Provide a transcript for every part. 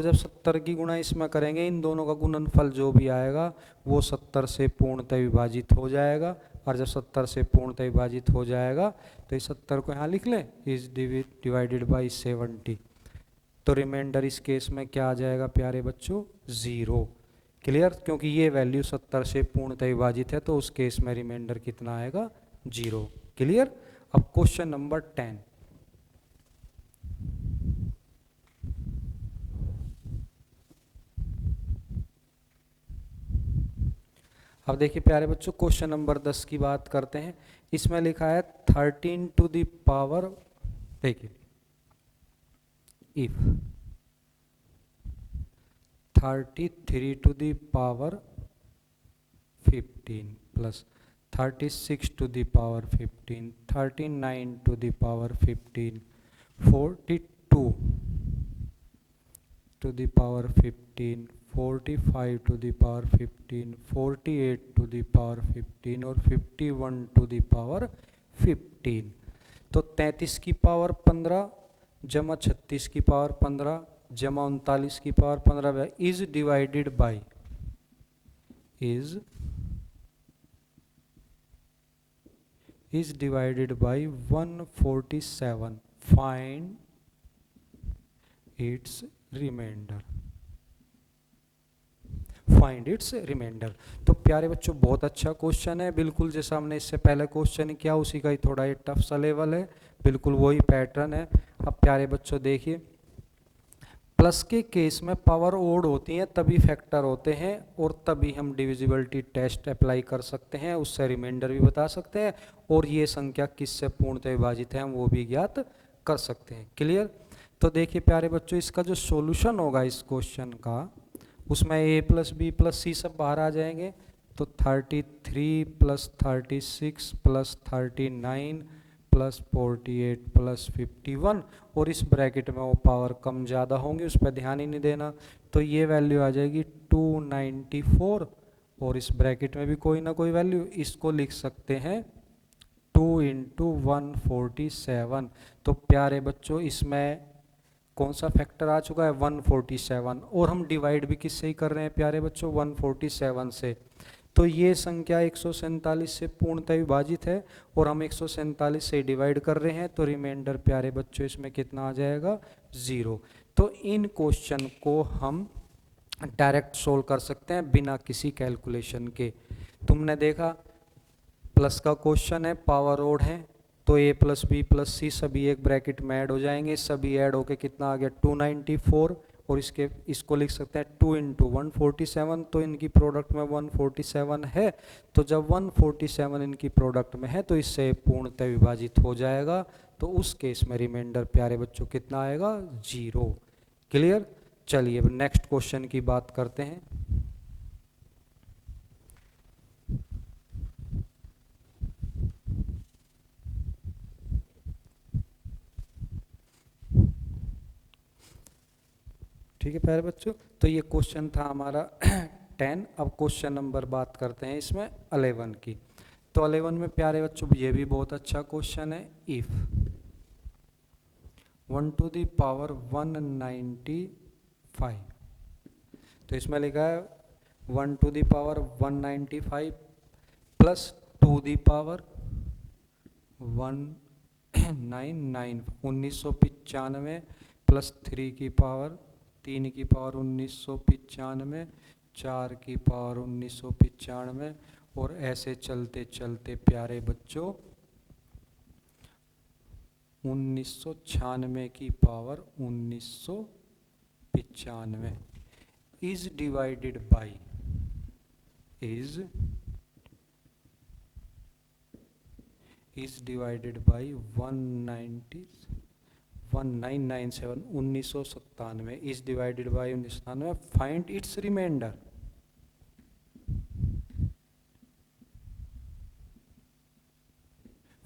जब 70 की गुणा इसमें करेंगे, इन दोनों का गुणनफल जो भी आएगा वो 70 से पूर्णतः विभाजित हो जाएगा। और जब 70 से पूर्णतः विभाजित हो जाएगा तो इस 70 को यहाँ लिख लें, इज डिवाइडेड बाई 70। तो रिमाइंडर इस केस में क्या आ जाएगा प्यारे बच्चों, 0। क्लियर, क्योंकि ये वैल्यू 70 से पूर्णतः विभाजित है तो उस केस में रिमाइंडर कितना आएगा, 0। क्लियर। अब क्वेश्चन नंबर 10। अब देखिए प्यारे बच्चों, क्वेश्चन नंबर 10 की बात करते हैं। इसमें लिखा है 13 टू द पावर, देखिए if 33 to the power 15 plus 36 to the power 15, 39 to the power 15, 42 to the power 15, 45 to the power 15, 48 to the power 15 और 51 to the power 15। तो 33 की पावर 15 जमा 36 की पावर 15 जमा 39 की power 15 is divided by, is divided by 147। Find its remainder, find its remainder. तो प्यारे बच्चों बहुत अच्छा क्वेश्चन है, बिल्कुल जैसा हमने इससे पहले क्वेश्चन किया उसी का ही थोड़ा ये टफ सा लेवल है, बिल्कुल वही पैटर्न है। अब प्यारे बच्चों देखिए, प्लस के केस में पावर ओड होती है तभी फैक्टर होते हैं और तभी हम डिविजिबिलिटी टेस्ट अप्लाई कर सकते हैं, उससे रिमाइंडर भी बता सकते हैं और ये संख्या किससे पूर्णतः विभाजित है हम वो भी ज्ञात कर सकते हैं। क्लियर। तो देखिए प्यारे बच्चों, इसका जो सॉल्यूशन होगा इस क्वेश्चन का, उसमें a प्लस बी प्लस सी सब बाहर आ जाएंगे। तो 33 प्लस 36 प्लस 39 प्लस 48 प्लस 51 और इस ब्रैकेट में वो पावर कम ज़्यादा होंगी, उस पर ध्यान ही नहीं देना। तो ये वैल्यू आ जाएगी 294 और इस ब्रैकेट में भी कोई ना कोई वैल्यू, इसको लिख सकते हैं 2 इंटू 147। तो प्यारे बच्चों इसमें कौन सा फैक्टर आ चुका है, 147, और हम डिवाइड भी किससे ही कर रहे हैं प्यारे बच्चों, 147 से। तो ये संख्या 147 से पूर्णतः विभाजित है और हम 147 से डिवाइड कर रहे हैं, तो रिमाइंडर प्यारे बच्चों इसमें कितना आ जाएगा, 0। तो इन क्वेश्चन को हम डायरेक्ट सोल्व कर सकते हैं बिना किसी कैलकुलेशन के। तुमने देखा प्लस का क्वेश्चन है, पावर ओड है, तो a प्लस बी प्लस सी सभी एक ब्रैकेट में ऐड हो जाएंगे, सभी ऐड होके कितना आ गया 294 और इसको लिख सकते हैं 2 इंटू 147। तो इनकी प्रोडक्ट में 147 है, तो जब 147 इनकी प्रोडक्ट में है तो इससे पूर्णतः विभाजित हो जाएगा, तो उस केस में रिमाइंडर प्यारे बच्चों कितना आएगा, 0। क्लियर। चलिए अब नेक्स्ट क्वेश्चन की बात करते हैं। ठीक है प्यारे बच्चों, तो ये क्वेश्चन था हमारा 10। अब क्वेश्चन नंबर बात करते हैं इसमें 11 की। तो 11 में प्यारे बच्चों ये भी बहुत अच्छा क्वेश्चन है। इफ 1 टू द पावर 195, तो इसमें लिखा है 1 to the power 195 plus 2 the power 199 1995 plus 3 की पावर 3 की पावर 1995, 4 की पावर 1995 और ऐसे चलते चलते प्यारे बच्चों 1996 की power 1995 is divided by, is divided by 1997 1997 is divided by 1997। Find its remainder,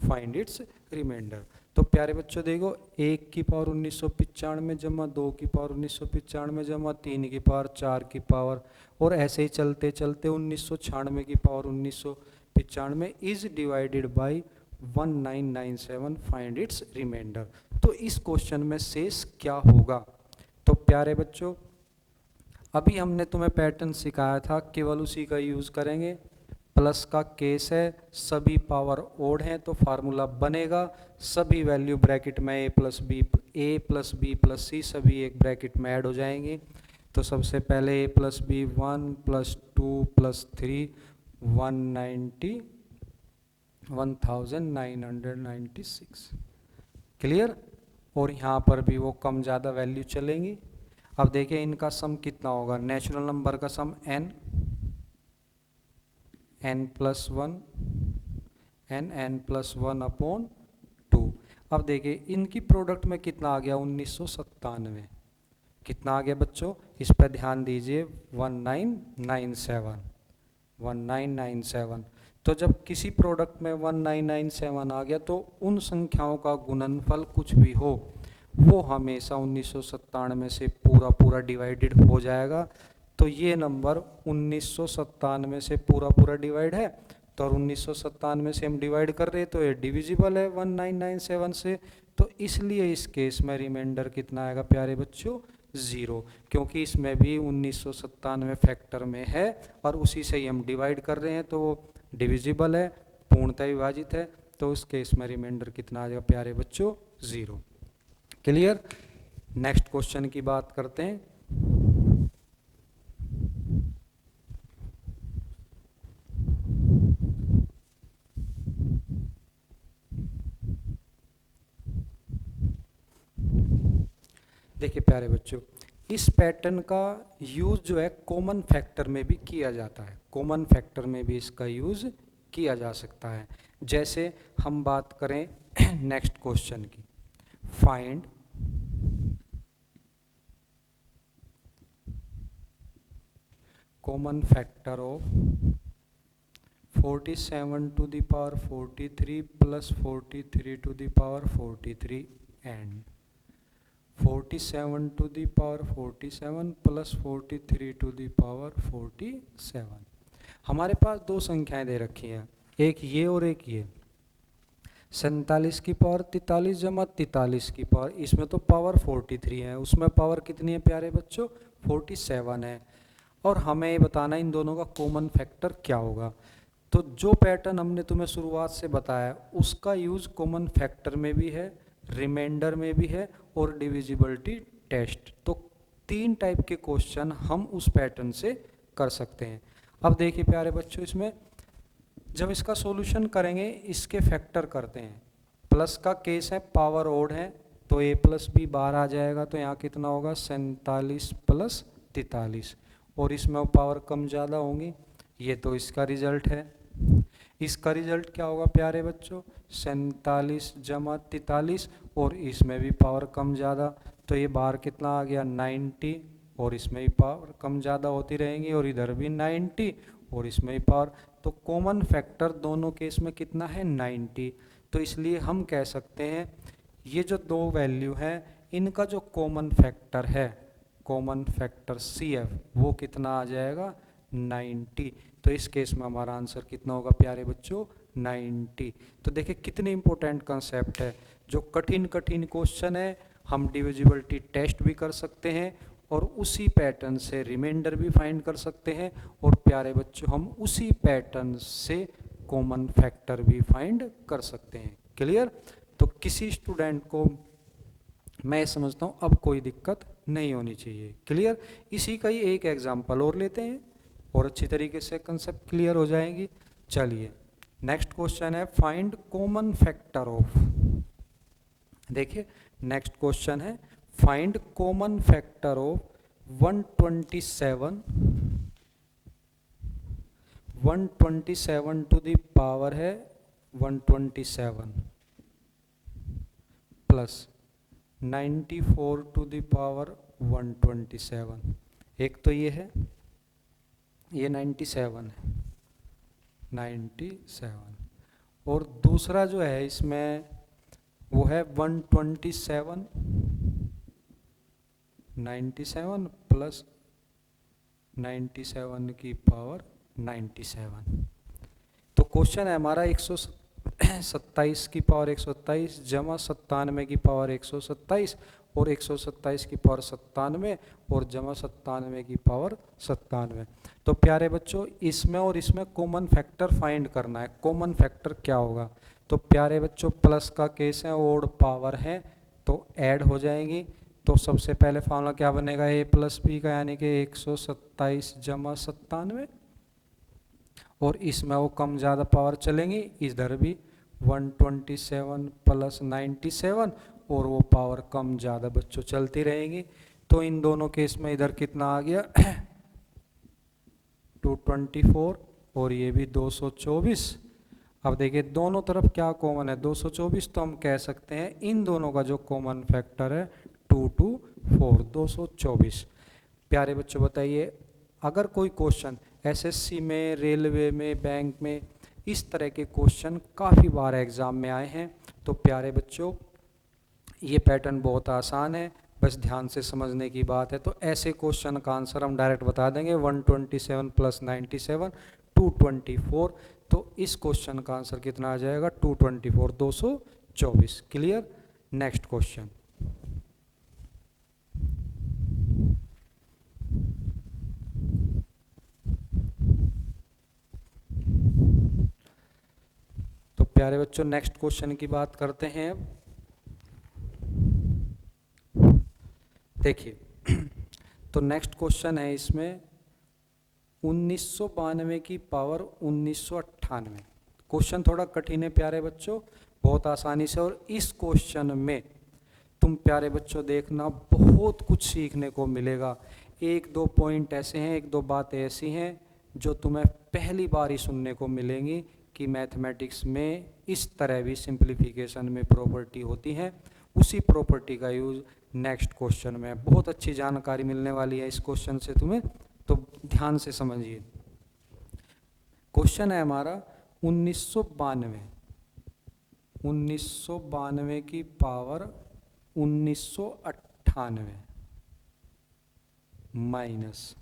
find its remainder. तो प्यारे बच्चों देखो, 1 की पावर 1995 जमा 2 की पावर 1995 जमा 3 की पावर 4 की पावर और ऐसे ही चलते चलते 1996 की power 1995 is divided by 1997। Find its remainder. तो इस क्वेश्चन में शेष क्या होगा, तो प्यारे बच्चों अभी हमने तुम्हें पैटर्न सिखाया था, केवल उसी का यूज़ करेंगे। प्लस का केस है, सभी पावर ओड हैं तो फार्मूला बनेगा, सभी वैल्यू ब्रैकेट में ए प्लस बी प्लस सी सभी एक ब्रैकेट में ऐड हो जाएंगी। तो सबसे पहले A plus B 1 plus 2 plus 3 1996। Clear. और यहाँ पर भी वो कम ज़्यादा वैल्यू चलेंगी। अब देखिए इनका सम कितना होगा, नेचुरल नंबर का सम n plus 1 n plus 1 upon 2। अब देखिए इनकी प्रोडक्ट में कितना आ गया, 1997। कितना आ गया बच्चों, इस पर ध्यान दीजिए, 1997। तो जब किसी प्रोडक्ट में 1997 आ गया तो उन संख्याओं का गुणनफल कुछ भी हो वो हमेशा 1997 से पूरा डिवाइडेड हो जाएगा। तो ये नंबर 1997 से पूरा डिवाइड है, तो और 1997 से हम डिवाइड कर रहे हैं तो ये डिविजिबल है 1997 से। तो इसलिए इस केस में रिमाइंडर कितना आएगा प्यारे बच्चों, 0, क्योंकि इसमें भी 1997 फैक्टर में है और उसी से ही हम डिवाइड कर रहे हैं तो वो डिविजिबल है, पूर्णतः विभाजित है। तो उस केस में रिमाइंडर कितना आ जाएगा प्यारे बच्चों, 0। क्लियर। नेक्स्ट क्वेश्चन की बात करते हैं। देखिए प्यारे बच्चों, इस पैटर्न का यूज जो है कॉमन फैक्टर में भी किया जाता है, कॉमन फैक्टर में भी इसका यूज किया जा सकता है। जैसे हम बात करें नेक्स्ट क्वेश्चन की, find common factor of 47 to the power 43 plus 43 to the power 43 and 47 to the power 47 plus 43 to the power 47। हमारे पास दो संख्याएं दे रखी हैं, एक ये और एक ये। 47 की पावर 43 जमा 43 की पावर, इसमें तो पावर 43 है, उसमें पावर कितनी है प्यारे बच्चों, 47 है। और हमें ये बताना इन दोनों का कॉमन फैक्टर क्या होगा। तो जो पैटर्न हमने तुम्हें शुरुआत से बताया उसका यूज कॉमन फैक्टर में भी है, रिमाइंडर में भी है और डिविजिबिलिटी टेस्ट। तो 3 टाइप के क्वेश्चन हम उस पैटर्न से कर सकते हैं। अब देखिए प्यारे बच्चों, इसमें जब इसका सॉल्यूशन करेंगे इसके फैक्टर करते हैं। प्लस का केस है, पावर ओड है तो a प्लस बी बाहर आ जाएगा, तो यहाँ कितना होगा 47 प्लस 43, और इसमें पावर कम ज़्यादा होंगी, ये तो इसका रिजल्ट है। इसका रिजल्ट क्या होगा प्यारे बच्चों, 47 जमा 43, और इसमें भी पावर कम ज़्यादा, तो ये बाहर कितना आ गया 90, और इसमें भी पावर कम ज़्यादा होती रहेंगी, और इधर भी 90 और इसमें भी पावर। तो कॉमन फैक्टर दोनों केस में कितना है 90। तो इसलिए हम कह सकते हैं ये जो दो वैल्यू हैं इनका जो कॉमन फैक्टर है, कॉमन फैक्टर CF, वो कितना आ जाएगा 90। तो इस केस में हमारा आंसर कितना होगा प्यारे बच्चों, 90। तो देखिए कितनी इंपॉर्टेंट कंसेप्ट है। जो कठिन क्वेश्चन है हम डिविजिबिलिटी टेस्ट भी कर सकते हैं और उसी पैटर्न से रिमाइंडर भी फाइंड कर सकते हैं, और प्यारे बच्चों हम उसी पैटर्न से कॉमन फैक्टर भी फाइंड कर सकते हैं। क्लियर। तो किसी स्टूडेंट को मैं समझता हूँ अब कोई दिक्कत नहीं होनी चाहिए। क्लियर। इसी का ही एक एग्जाम्पल और लेते हैं और अच्छी तरीके से कंसेप्ट क्लियर हो जाएंगी। चलिए नेक्स्ट क्वेश्चन है फाइंड कॉमन फैक्टर ऑफ। देखिए नेक्स्ट क्वेश्चन है find common factor of 127 to the power है 127 प्लस 94 टू द पावर 127। एक तो ये है, ये 97 है 97, और दूसरा जो है इसमें वो है 127 97 प्लस 97 की पावर 97। तो क्वेश्चन है हमारा 127 की पावर 127 जमा 97 की पावर 127, और 127 की पावर 97 और जमा 97 की पावर 97। तो प्यारे बच्चों इसमें और इसमें कॉमन फैक्टर फाइंड करना है। कॉमन फैक्टर क्या होगा? तो प्यारे बच्चों प्लस का केस है, ओड पावर है तो ऐड हो जाएंगी। तो सबसे पहले फॉर्मूला क्या बनेगा ए प्लस बी का, यानी कि 127 जमा 97, और इसमें वो कम ज़्यादा पावर चलेंगी, इधर भी 127 प्लस 97 और वो पावर कम ज़्यादा बच्चों चलती रहेगी। तो इन दोनों केस में इधर कितना आ गया 224 और ये भी 224। अब देखिए दोनों तरफ क्या कॉमन है 224, तो हम कह सकते हैं इन दोनों का जो कॉमन फैक्टर है 224 224। प्यारे बच्चों बताइए अगर कोई क्वेश्चन एसएससी में, रेलवे में, बैंक में इस तरह के क्वेश्चन काफ़ी बार एग्जाम में आए हैं, तो प्यारे बच्चों ये पैटर्न बहुत आसान है, बस ध्यान से समझने की बात है। तो ऐसे क्वेश्चन का आंसर हम डायरेक्ट बता देंगे 127 प्लस 97 224। तो इस क्वेश्चन का आंसर कितना आ जाएगा 224 224। क्लियर? Next question. तो प्यारे बच्चों नेक्स्ट क्वेश्चन की बात करते हैं। देखिए तो नेक्स्ट क्वेश्चन है इसमें 1992 की पावर 1998। क्वेश्चन थोड़ा कठिन है प्यारे बच्चों, बहुत आसानी से, और इस क्वेश्चन में तुम प्यारे बच्चों देखना बहुत कुछ सीखने को मिलेगा। एक दो पॉइंट ऐसे हैं, एक दो बातें ऐसी हैं जो तुम्हें पहली बार ही सुनने को मिलेंगी कि मैथमेटिक्स में इस तरह भी सिंप्लीफिकेशन में प्रॉपर्टी होती है। उसी प्रॉपर्टी का यूज नेक्स्ट क्वेश्चन में, बहुत अच्छी जानकारी मिलने वाली है इस क्वेश्चन से तुम्हें, तो ध्यान से समझिए। क्वेश्चन है हमारा 1992 की पावर 1998 माइनस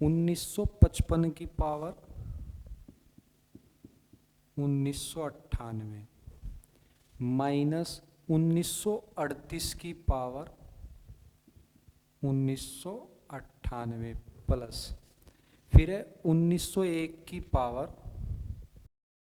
1955 की पावर 1998 माइनस 1938 की पावर 1998 प्लस फिर है 1901 की पावर